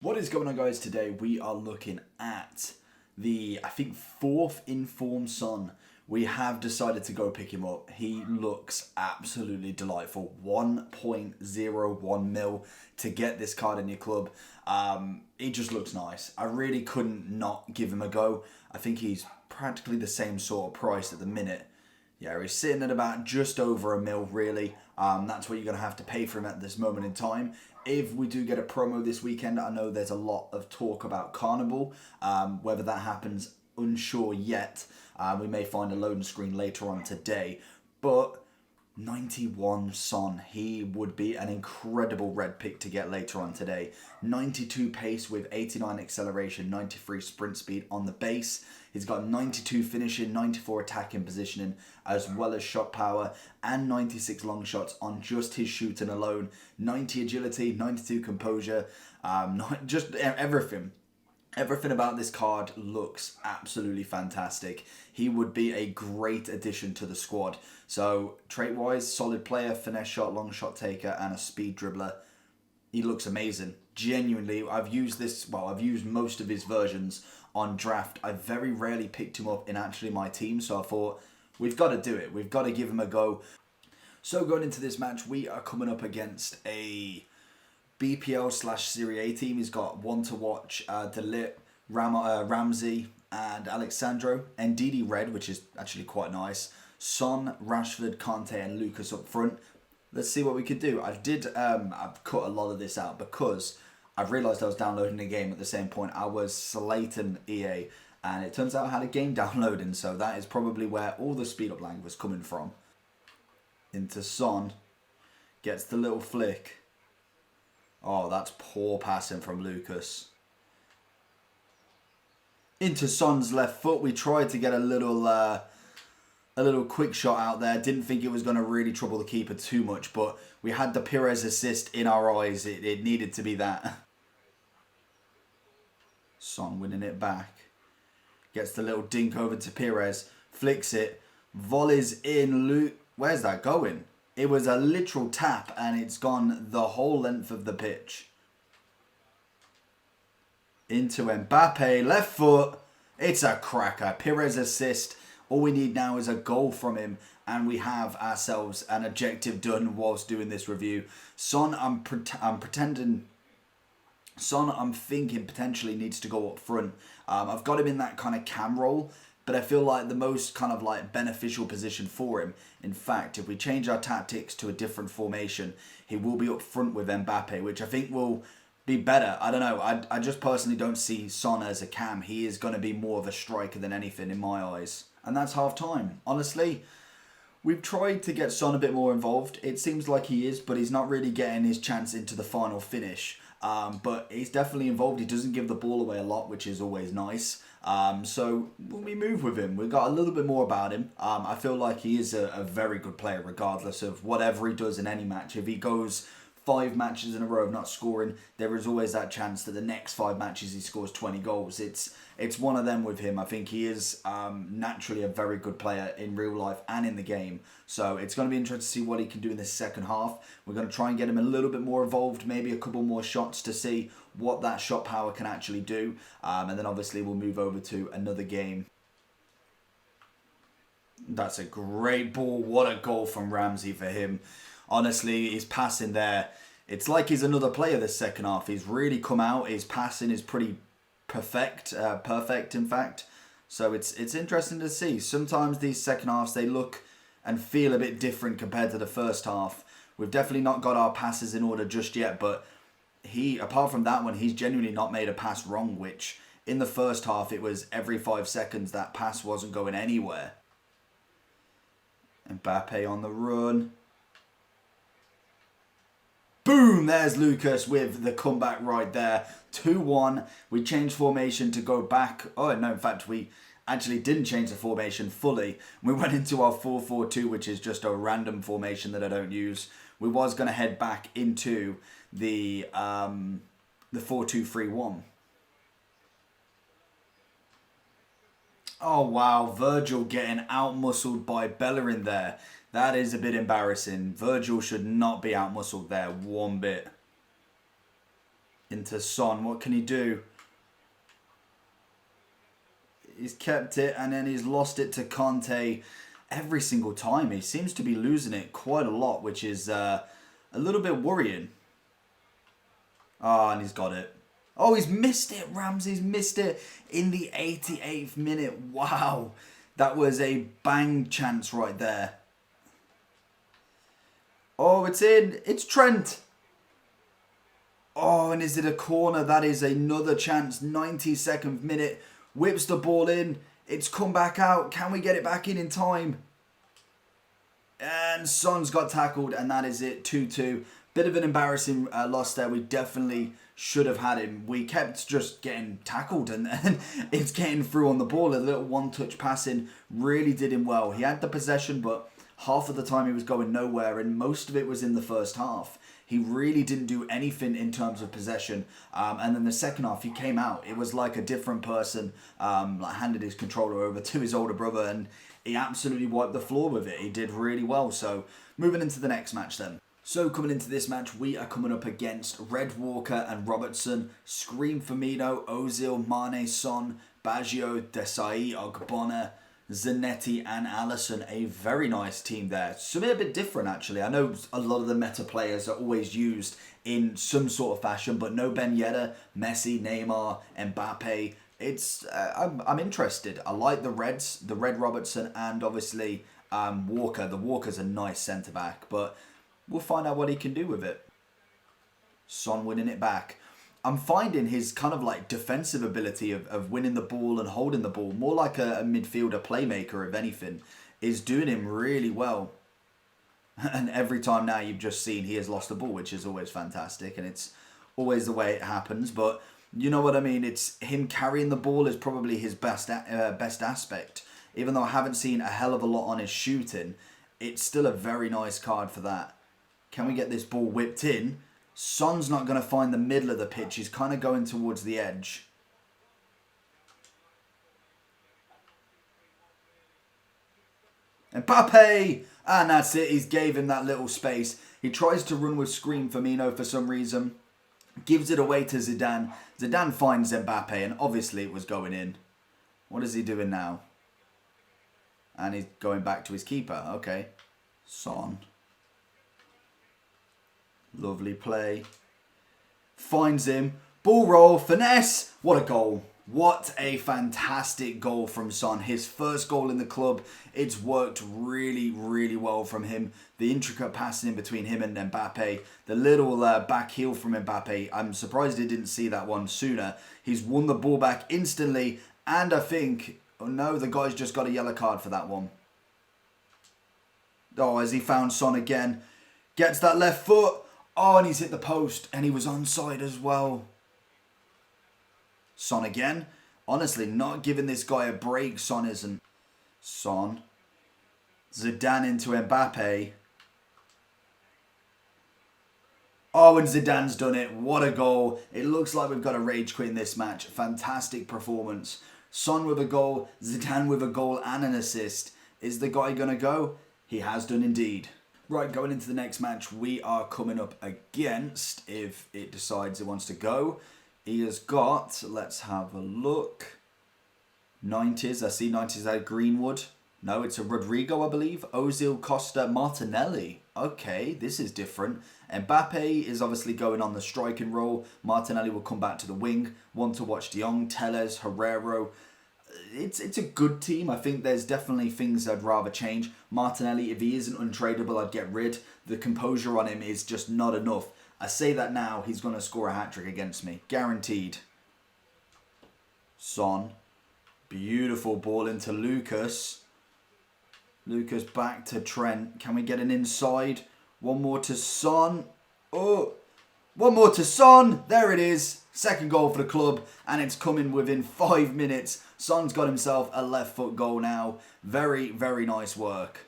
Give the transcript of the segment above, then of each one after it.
What is going on, guys? Today we are looking at the, I think, fourth inform Son. We have decided to go pick him up. He looks absolutely delightful. 1.01 mil to get this card in your club. He just looks nice. I really couldn't not give him a go. I think he's practically the same sort of price at the minute. Yeah, he's sitting at about just over a mil, really. That's what you're going to have to pay for him at this moment in time. If we do get a promo this weekend, I know there's a lot of talk about Carnival. Whether that happens, unsure yet. We may find a loading screen later on today. But 91 Son, he would be an incredible red pick to get later on today. 92 pace with 89 acceleration, 93 sprint speed on the base. He's got 92 finishing, 94 attacking positioning, as well as shot power, and 96 long shots on just his shooting alone. 90 agility, 92 composure, just everything. Everything about this card looks absolutely fantastic. He would be a great addition to the squad. So, trait-wise, solid player, finesse shot, long shot taker, and a speed dribbler. He looks amazing. Genuinely, I've used most of his versions on draft. I very rarely picked him up in actually my team, so I thought, we've got to do it. We've got to give him a go. So, going into this match, we are coming up against a BPL/Serie A team. He's got one to watch, Delit, Ramsey, and Alexandro. Ndidi red, which is actually quite nice. Son, Rashford, Kante, and Lucas up front. Let's see what we could do. I've cut a lot of this out because I've realised I was downloading the game at the same point. I was slating EA, and it turns out I had a game downloading, so that is probably where all the speed up lag was coming from. Into Son, gets the little flick. Oh, that's poor passing from Lucas. Into Son's left foot. We tried to get a little quick shot out there. Didn't think it was going to really trouble the keeper too much, but we had the Pires assist in our eyes. It needed to be that. Son winning it back. Gets the little dink over to Pires. Flicks it. Volleys in. Where's that going? It was a literal tap, and it's gone the whole length of the pitch. Into Mbappe, left foot. It's a cracker. Pires assist. All we need now is a goal from him, and we have ourselves an objective done whilst doing this review. Son, I'm thinking potentially needs to go up front. I've got him in that kind of cam role, but I feel like the most kind of like beneficial position for him. In fact, if we change our tactics to a different formation, he will be up front with Mbappe, which I think will be better. I don't know. I just personally don't see Son as a cam. He is going to be more of a striker than anything in my eyes. And that's half time. Honestly, we've tried to get Son a bit more involved. It seems like he is, but he's not really getting his chance into the final finish. But he's definitely involved. He doesn't give the ball away a lot, which is always nice. So when we move with him, we've got a little bit more about him. I feel like he is a very good player, regardless of whatever he does in any match. If he goes 5 matches in a row of not scoring, there is always that chance that the next 5 matches he scores 20 goals. It's one of them with him. I think he is naturally a very good player in real life and in the game. So it's going to be interesting to see what he can do in this second half. We're going to try and get him a little bit more involved, maybe a couple more shots to see what that shot power can actually do. And then obviously we'll move over to another game. That's a great ball. What a goal from Ramsey for him. Honestly, his passing there, it's like he's another player this second half. He's really come out. His passing is pretty perfect in fact. So it's interesting to see. Sometimes these second halves, they look and feel a bit different compared to the first half. We've definitely not got our passes in order just yet, but apart from that one, he's genuinely not made a pass wrong, which in the first half, it was every 5 seconds that pass wasn't going anywhere. Mbappe on the run. Boom! There's Lucas with the comeback right there. 2-1. We changed formation to go back. Oh, no, in fact, we actually didn't change the formation fully. We went into our 4-4-2, which is just a random formation that I don't use. We was going to head back into the 4-2-3-1. Oh, wow. Virgil getting out-muscled by Bellerin there. That is a bit embarrassing. Virgil should not be out-muscled there one bit. Into Son. What can he do? He's kept it and then he's lost it to Conte every single time. He seems to be losing it quite a lot, which is a little bit worrying. Ah, and he's got it. Oh, he's missed it. Ramsey's missed it in the 88th minute. Wow. That was a bang chance right there. Oh, it's in. It's Trent. Oh, and is it a corner? That is another chance. 92nd minute. Whips the ball in. It's come back out. Can we get it back in time? And Son's got tackled, and that is it. 2-2. Bit of an embarrassing loss there. We definitely should have had him. We kept just getting tackled, and it's getting through on the ball. A little one-touch passing really did him well. He had the possession, but half of the time he was going nowhere, and most of it was in the first half. He really didn't do anything in terms of possession. And then the second half, he came out. It was like a different person, like handed his controller over to his older brother, and he absolutely wiped the floor with it. He did really well. So moving into the next match then. So coming into this match, we are coming up against Red Walker and Robertson, Scream Firmino, Ozil, Mane, Son, Baggio, Desai, Ogbonna, Zanetti and Alisson. A very nice team there. Something a bit different actually. I know a lot of the meta players are always used in some sort of fashion, but no Ben Yedder, Messi, Neymar, Mbappe. It's I'm interested. I like the Reds, the Red Robertson, and obviously Walker. The Walker's a nice centre back, but we'll find out what he can do with it. Son winning it back. I'm finding his kind of like defensive ability of winning the ball and holding the ball, more like a midfielder playmaker, if anything, is doing him really well. And every time now you've just seen he has lost the ball, which is always fantastic. And it's always the way it happens. But you know what I mean? It's him carrying the ball is probably his best aspect. Even though I haven't seen a hell of a lot on his shooting, it's still a very nice card for that. Can we get this ball whipped in? Son's not going to find the middle of the pitch. He's kind of going towards the edge. Mbappe! And that's it. He's gave him that little space. He tries to run with Scream Firmino for some reason. Gives it away to Zidane. Zidane finds Mbappe, and obviously it was going in. What is he doing now? And he's going back to his keeper. Okay. Son. Lovely play. Finds him. Ball roll. Finesse. What a goal. What a fantastic goal from Son. His first goal in the club. It's worked really, really well from him. The intricate passing in between him and Mbappe. The little back heel from Mbappe. I'm surprised he didn't see that one sooner. He's won the ball back instantly. And I think... Oh no, the guy's just got a yellow card for that one. Oh, has he found Son again? Gets that left foot. Oh, and he's hit the post. And he was onside as well. Son again. Honestly, not giving this guy a break. Son isn't. Son. Zidane into Mbappe. Oh, and Zidane's done it. What a goal. It looks like we've got a rage quit in this match. Fantastic performance. Son with a goal. Zidane with a goal and an assist. Is the guy going to go? He has done indeed. Right, going into the next match, we are coming up against, if it decides it wants to go, he has got, let's have a look, 90s, I see 90s out Greenwood. No, it's a Rodrigo, I believe. Ozil, Costa, Martinelli. Okay, this is different. Mbappe is obviously going on the striking role. Martinelli will come back to the wing. One to watch De Jong, Telles, Herrero. It's a good team. I think there's definitely things I'd rather change. Martinelli, if he isn't untradeable, I'd get rid. The composure on him is just not enough. I say that now, he's going to score a hat-trick against me. Guaranteed. Son. Beautiful ball into Lucas. Lucas back to Trent. Can we get an inside? One more to Son. Oh, one more to Son. There it is. Second goal for the club, and it's coming within 5 minutes. Son's got himself a left foot goal now. Very, very nice work.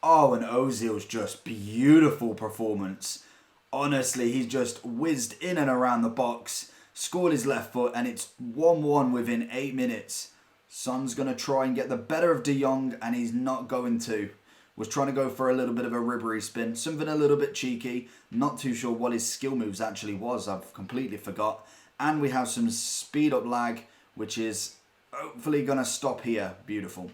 Oh, and Ozil's just beautiful performance. Honestly, he's just whizzed in and around the box, scored his left foot, and it's 1-1 within 8 minutes. Son's going to try and get the better of De Jong, and he's not going to. Was trying to go for a little bit of a ribbery spin. Something a little bit cheeky. Not too sure what his skill moves actually was. I've completely forgot. And we have some speed up lag, which is hopefully going to stop here. Beautiful.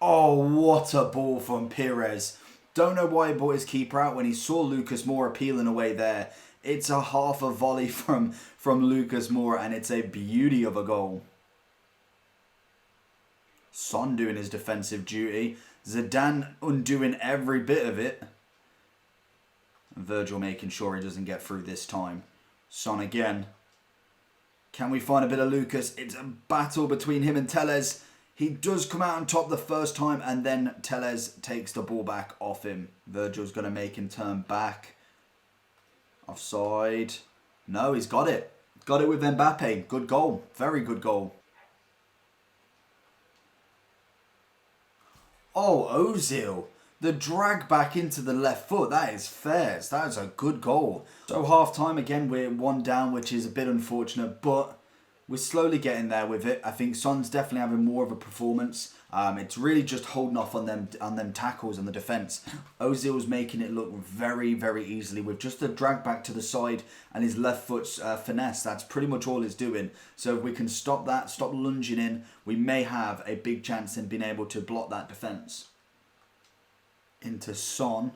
Oh, what a ball from Pires. Don't know why he brought his keeper out when he saw Lucas Moura peeling away there. It's a half a volley from Lucas Moura, and it's a beauty of a goal. Son doing his defensive duty. Zidane undoing every bit of it. Virgil making sure he doesn't get through this time. Son again. Can we find a bit of Lucas? It's a battle between him and Tellez. He does come out on top the first time, and then Tellez takes the ball back off him. Virgil's going to make him turn back. Offside. No, he's got it. Got it with Mbappe. Good goal. Very good goal. Oh, Ozil. The drag back into the left foot. That is fair. That is a good goal. So half time again, we're 1 down, which is a bit unfortunate, but we're slowly getting there with it. I think Son's definitely having more of a performance. It's really just holding off on them tackles on the defence. Ozil's making it look very, very easily with just a drag back to the side and his left foot's finesse. That's pretty much all he's doing. So if we can stop that, stop lunging in, we may have a big chance in being able to block that defence. Into Son.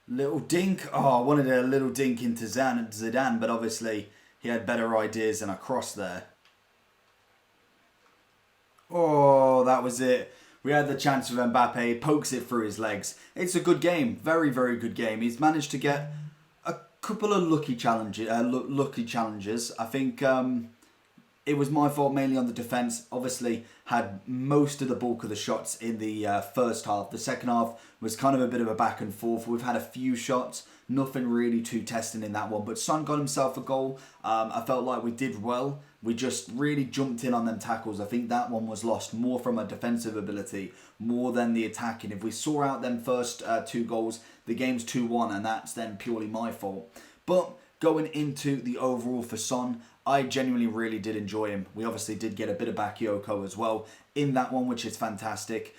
Little dink. Oh, I wanted a little dink into Zidane, but obviously he had better ideas than a cross there. Oh, that was it. We had the chance with Mbappe. Pokes it through his legs. It's a good game. Very, very good game. He's managed to get a couple of lucky challenges. I think it was my fault mainly on the defence. Obviously, had most of the bulk of the shots in the first half. The second half was kind of a bit of a back and forth. We've had a few shots. Nothing really too testing in that one. But Son got himself a goal. I felt like we did well. We just really jumped in on them tackles. I think that one was lost more from a defensive ability more than the attacking. If we saw out them first 2 goals, the game's 2-1, and that's then purely my fault. But going into the overall for Son, I genuinely really did enjoy him. We obviously did get a bit of Bakayoko as well in that one, which is fantastic.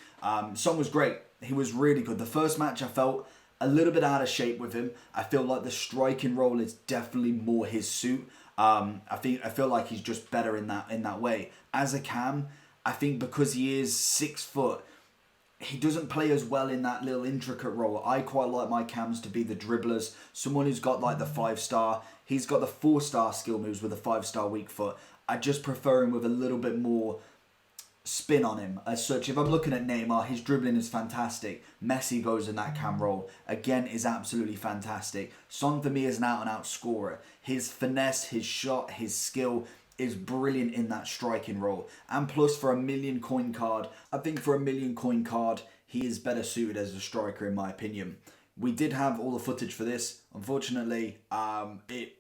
Son was great. He was really good. The first match I felt a little bit out of shape with him. I feel like the striking role is definitely more his suit. I feel like he's just better in that way. As a cam, I think because he is 6 foot, he doesn't play as well in that little intricate role. I quite like my cams to be the dribblers, someone who's got like the 5-star. He's got the 4-star skill moves with a 5-star weak foot. I just prefer him with a little bit more spin on him as such. If I'm looking at Neymar, his dribbling is fantastic. Messi goes in that cam role, again, is absolutely fantastic. Son for me is an out-and-out scorer. His finesse, his shot, his skill is brilliant in that striking role. And plus for a million coin card, I think for a million coin card, he is better suited as a striker in my opinion. We did have all the footage for this. Unfortunately, it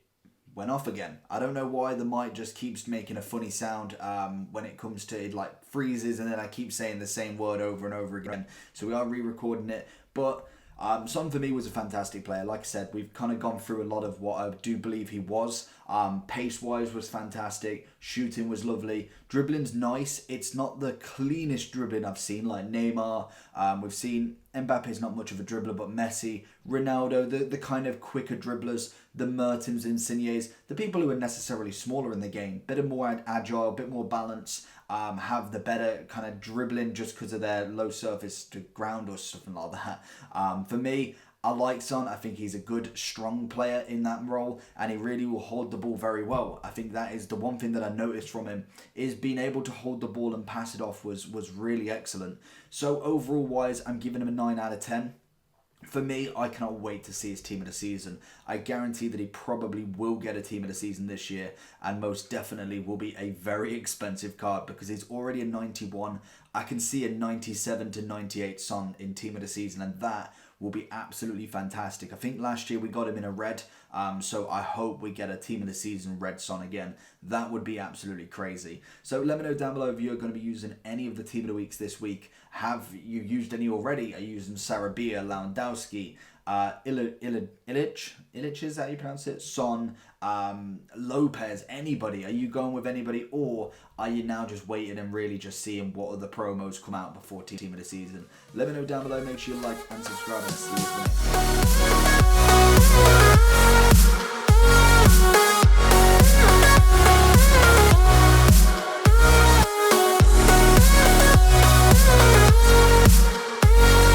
went off again. I don't know why the mic just keeps making a funny sound when it comes to it, like freezes, and then I keep saying the same word over and over again. So we are re-recording it. But Son for me was a fantastic player. Like I said, we've kind of gone through a lot of what I do believe he was. Pace-wise was fantastic. Shooting was lovely. Dribbling's nice. It's not the cleanest dribbling I've seen, like Neymar. We've seen Mbappe's not much of a dribbler, but Messi, Ronaldo, the kind of quicker dribblers, the Mertens, Insignes, the people who are necessarily smaller in the game, bit of more agile, bit more balance, have the better kind of dribbling just because of their low surface to ground or something like that. For me, I like Son. I think he's a good, strong player in that role, and he really will hold the ball very well. I think that is the one thing that I noticed from him, is being able to hold the ball and pass it off was really excellent. So overall wise, I'm giving him a 9 out of 10. For me, I cannot wait to see his team of the season. I guarantee that he probably will get a team of the season this year, and most definitely will be a very expensive card because he's already a 91. I can see a 97 to 98 Son in team of the season, and that will be absolutely fantastic. I think last year we got him in a red, so I hope we get a team of the season red Son again. That would be absolutely crazy. So let me know down below if you're going to be using any of the team of the weeks this week. Have you used any already? Are you using Sarabia, Lewandowski, Illich, is that how you pronounce it? Son, Lopez, anybody? Are you going with anybody, or are you now just waiting and really just seeing what other promos come out before team of the season? Let me know down below. Make sure you like and subscribe, and see you for the next one.